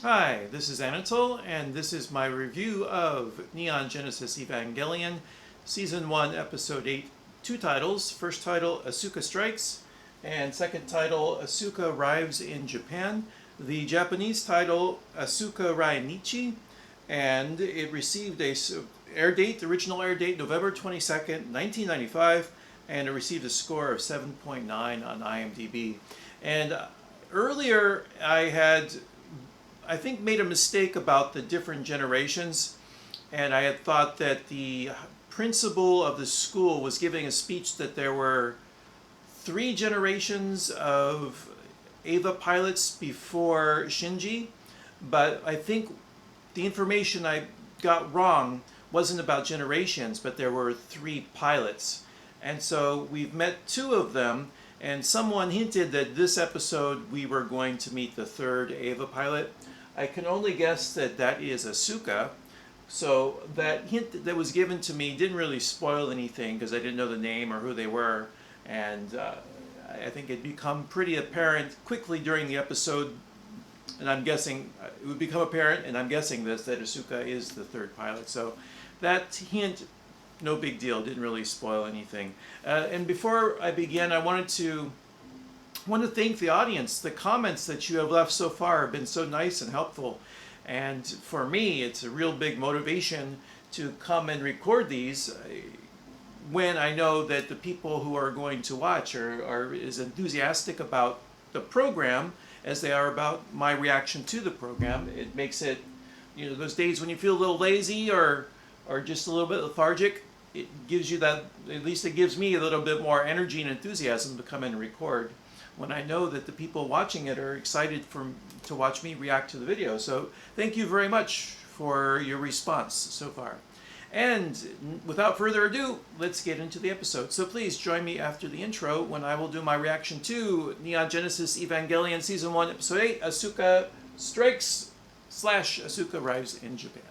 Hi, this is Anatol, and this is my review of Neon Genesis Evangelion, Season 1, Episode 8. Two titles. First title, Asuka Strikes, and second title, Asuka Arrives in Japan. The Japanese title, Asuka Rai Nichi, and it received a original air date, November 22nd, 1995, and it received a score of 7.9 on IMDb. And earlier I think made a mistake about the different generations, and I had thought that the principal of the school was giving a speech that there were 3 generations of Eva pilots before Shinji, but I think the information I got wrong wasn't about generations, but there were 3 pilots. And so we've met 2 of them, and someone hinted that this episode we were going to meet the 3rd Eva pilot. I can only guess that that is Asuka. So that hint that was given to me didn't really spoil anything because I didn't know the name or who they were. And I think it become pretty apparent quickly during the episode. And I'm guessing it would become apparent, and I'm guessing this, that Asuka is the 3rd pilot. So that hint, no big deal, didn't really spoil anything. And before I begin, I want to thank the audience. The comments that you have left so far have been so nice and helpful. And for me, it's a real big motivation to come and record these when I know that the people who are going to watch are as enthusiastic about the program as they are about my reaction to the program. It makes it, those days when you feel a little lazy or just a little bit lethargic, it gives you that, at least it gives me a little bit more energy and enthusiasm to come in and record when I know that the people watching it are excited to watch me react to the video. So thank you very much for your response so far. And without further ado, let's get into the episode. So please join me after the intro when I will do my reaction to Neon Genesis Evangelion Season 1, Episode 8, Asuka Strikes / Asuka Arrives in Japan.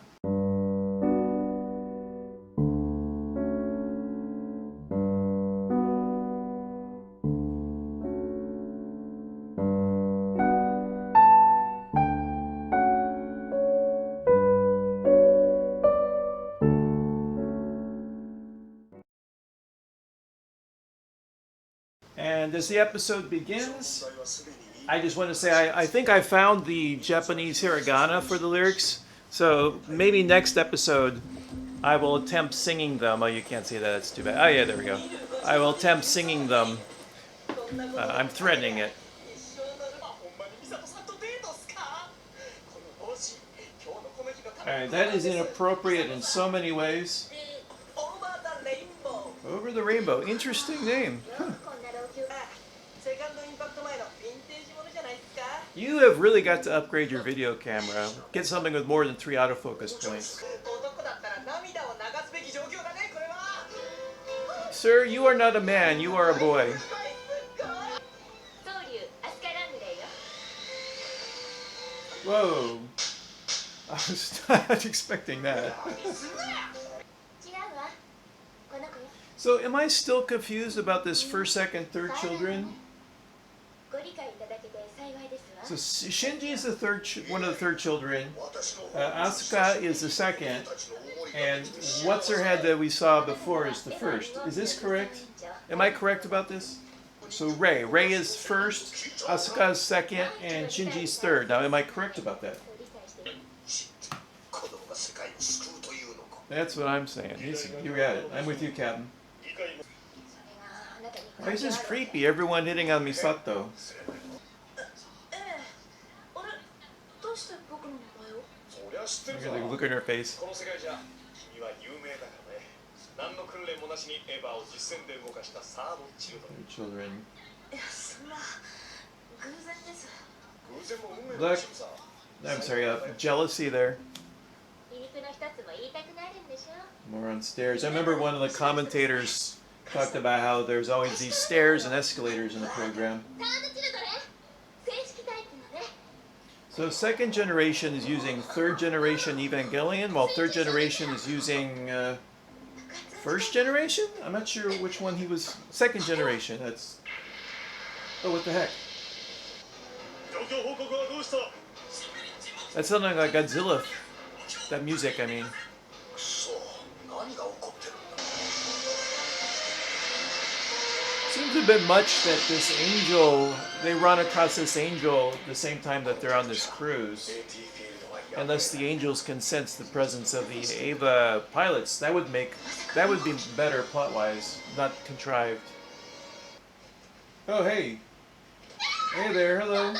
And as the episode begins, I just want to say I think I found the Japanese hiragana for the lyrics, so maybe next episode I will attempt singing them. Oh, you can't see that, that's too bad. Oh yeah, there we go. I will attempt singing them. I'm threatening it. Alright, that is inappropriate in so many ways. Over the Rainbow. Interesting name. Huh. You have really got to upgrade your video camera. Get something with more than 3 autofocus points. Sir, you are not a man, you are a boy. Whoa. I was not expecting that. So am I still confused about this 1st, 2nd, 3rd children? So Shinji is the one of the 3rd children. Asuka is the 2nd, and what's her head that we saw before is the 1st. Is this correct? Am I correct about this? So Rei is 1st, Asuka is 2nd, and Shinji's 3rd. Now, am I correct about that? That's what I'm saying. You got it. I'm with you, Captain. Why is this creepy? Everyone hitting on Misato. Look at her face. Children. Look. I'm sorry, jealousy there. More on stairs. I remember one of the commentators talked about how there's always these stairs and escalators in the program. So 2nd generation is using 3rd generation Evangelion, while 3rd generation is using 1st generation? I'm not sure which one he was. 2nd generation, that's... Oh, what the heck? That sounded like Godzilla. That music, I mean. Seems a bit much that this angel, they run across this angel at the same time that they're on this cruise. Unless the angels can sense the presence of the Eva pilots, that would be better plot-wise, not contrived. Oh, hey. Hey there, hello.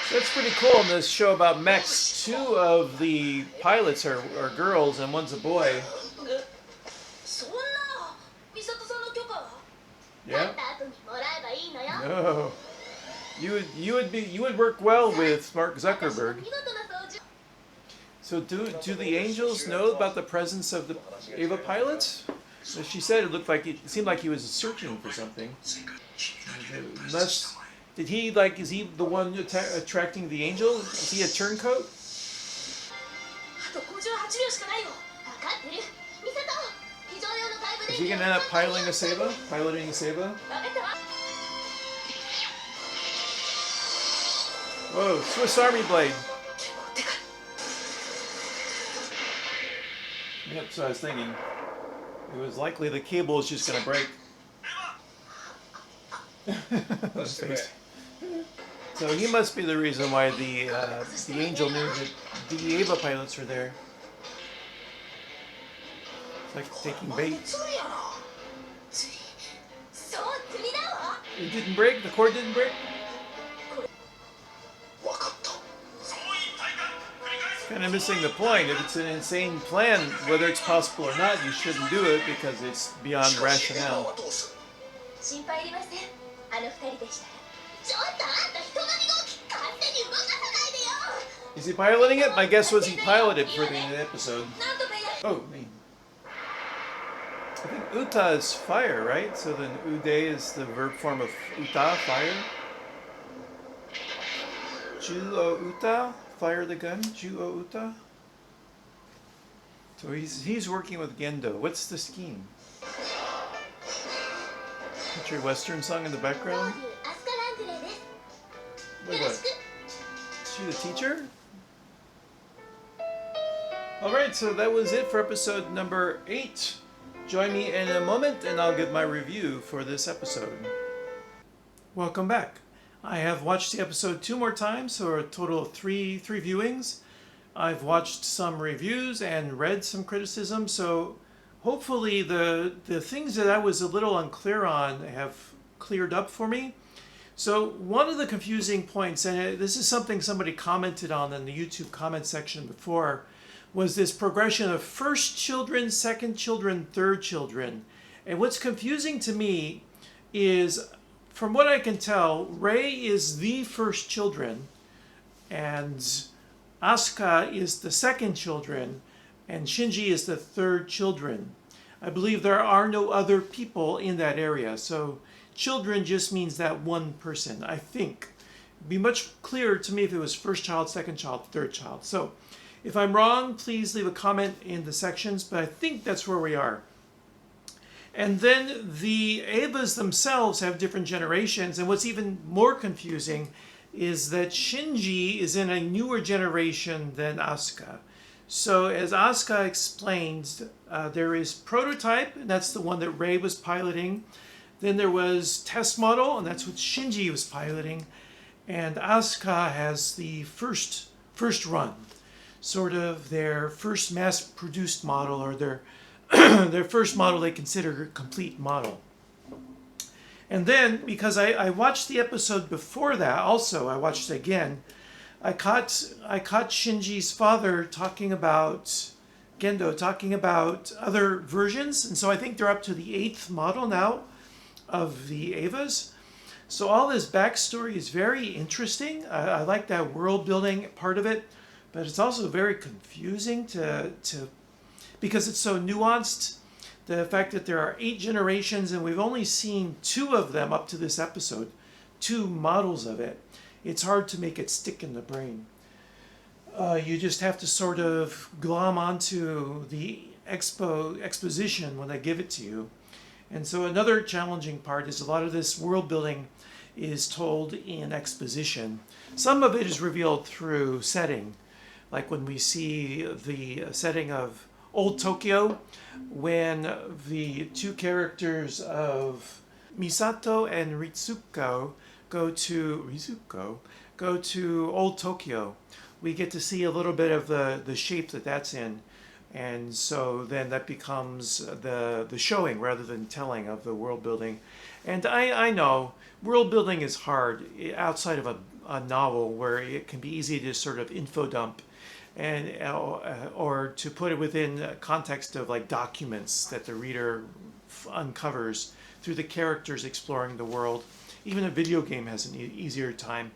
So that's pretty cool in this show about mechs. Two of the pilots are girls and one's a boy. Yeah? No. You would work well with Mark Zuckerberg. So do the angels know about the presence of the Eva pilots? As she said, it seemed like he was searching for something. Is he the one attracting the angel? Is he a turncoat? Is he gonna end up piloting a Seiba? Whoa, Swiss Army blade. Yep, so I was thinking. It was likely the cable is just gonna break. So he must be the reason why the angel knew that the Eva pilots were there. It's like taking bait. It didn't break? The cord didn't break? Kind of missing the point. If it's an insane plan, whether it's possible or not, you shouldn't do it because it's beyond rationale. Is he piloting it? My guess was he piloted for the episode. Oh, me. I think uta is fire, right? So then ude is the verb form of uta, fire. Ju-o uta, fire the gun. Ju-o uta. So he's working with Gendo. What's the scheme? Country western song in the background? Wait, what? Is she the teacher? Alright, so that was it for episode number 8. Join me in a moment and I'll give my review for this episode. Welcome back. I have watched the episode 2 more times, so a total of three viewings. I've watched some reviews and read some criticism, so hopefully the things that I was a little unclear on have cleared up for me. So one of the confusing points, and this is something somebody commented on in the YouTube comment section before, was this progression of first children, second children, third children. And what's confusing to me is, from what I can tell, Rei is the first children, and Asuka is the second children, and Shinji is the third children. I believe there are no other people in that area, so children just means that one person, I think. It'd be much clearer to me if it was first child, second child, third child. So if I'm wrong, please leave a comment in the sections, but I think that's where we are. And then the Evas themselves have different generations, and what's even more confusing is that Shinji is in a newer generation than Asuka. So as Asuka explained, there is prototype, and that's the one that Rei was piloting. Then there was test model, and that's what Shinji was piloting. And Asuka has the first run, sort of their first mass-produced model, or their their first model they consider a complete model. And then, because I watched the episode before that, also I watched it again, I caught Shinji's father talking about Gendo, talking about other versions, and so I think they're up to the 8th model now of the Evas. So all this backstory is very interesting. I like that world building part of it, but it's also very confusing because it's so nuanced. The fact that there are 8 generations and we've only seen 2 of them up to this episode, 2 models of it. It's hard to make it stick in the brain. You just have to sort of glom onto the exposition when they give it to you. And so another challenging part is a lot of this world building is told in exposition. Some of it is revealed through setting, like when we see the setting of Old Tokyo, when the two characters of Misato and Ritsuko go to Old Tokyo. We get to see a little bit of the shape that's in. And so then that becomes the showing rather than telling of the world building. And I know world building is hard outside of a novel where it can be easy to sort of info dump and or to put it within a context of like documents that the reader uncovers through the characters exploring the world. Even a video game has an easier time.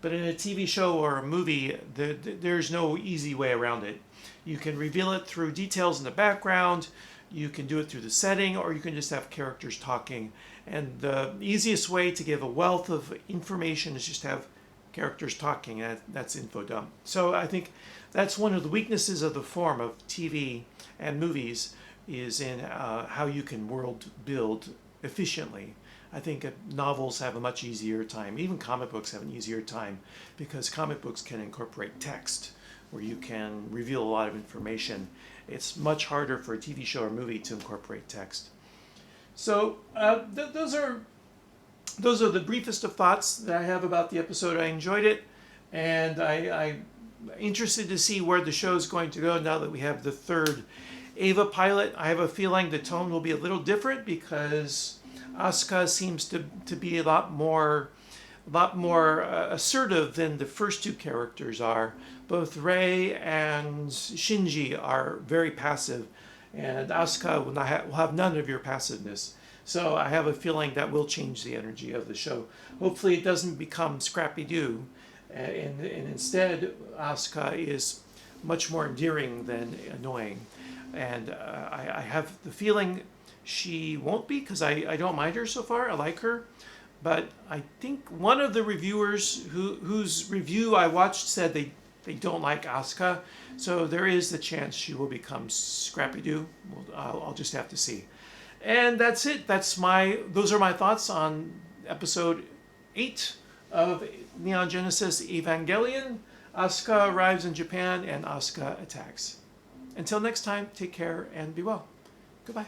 But in a TV show or a movie, there's no easy way around it. You can reveal it through details in the background, you can do it through the setting, or you can just have characters talking. And the easiest way to give a wealth of information is just have characters talking, and that's info dump. So I think that's one of the weaknesses of the form of TV and movies is in how you can world build efficiently. I think novels have a much easier time. Even comic books have an easier time because comic books can incorporate text where you can reveal a lot of information. It's much harder for a TV show or movie to incorporate text. So those are the briefest of thoughts that I have about the episode. I enjoyed it, and I'm interested to see where the show is going to go now that we have the third Ava pilot. I have a feeling the tone will be a little different because Asuka seems to be a lot more assertive than the first two characters are. Both Rei and Shinji are very passive, and Asuka will have none of your passiveness. So I have a feeling that will change the energy of the show. Hopefully it doesn't become Scrappy-Doo, and instead Asuka is much more endearing than annoying. And I have the feeling she won't be, because I don't mind her so far. I like her. But I think one of the reviewers whose review I watched said they don't like Asuka. So there is the chance she will become Scrappy-Doo. I'll just have to see. And that's it. Those are my thoughts on episode 8 of Neon Genesis Evangelion. Asuka arrives in Japan and Asuka attacks. Until next time, take care and be well. Goodbye.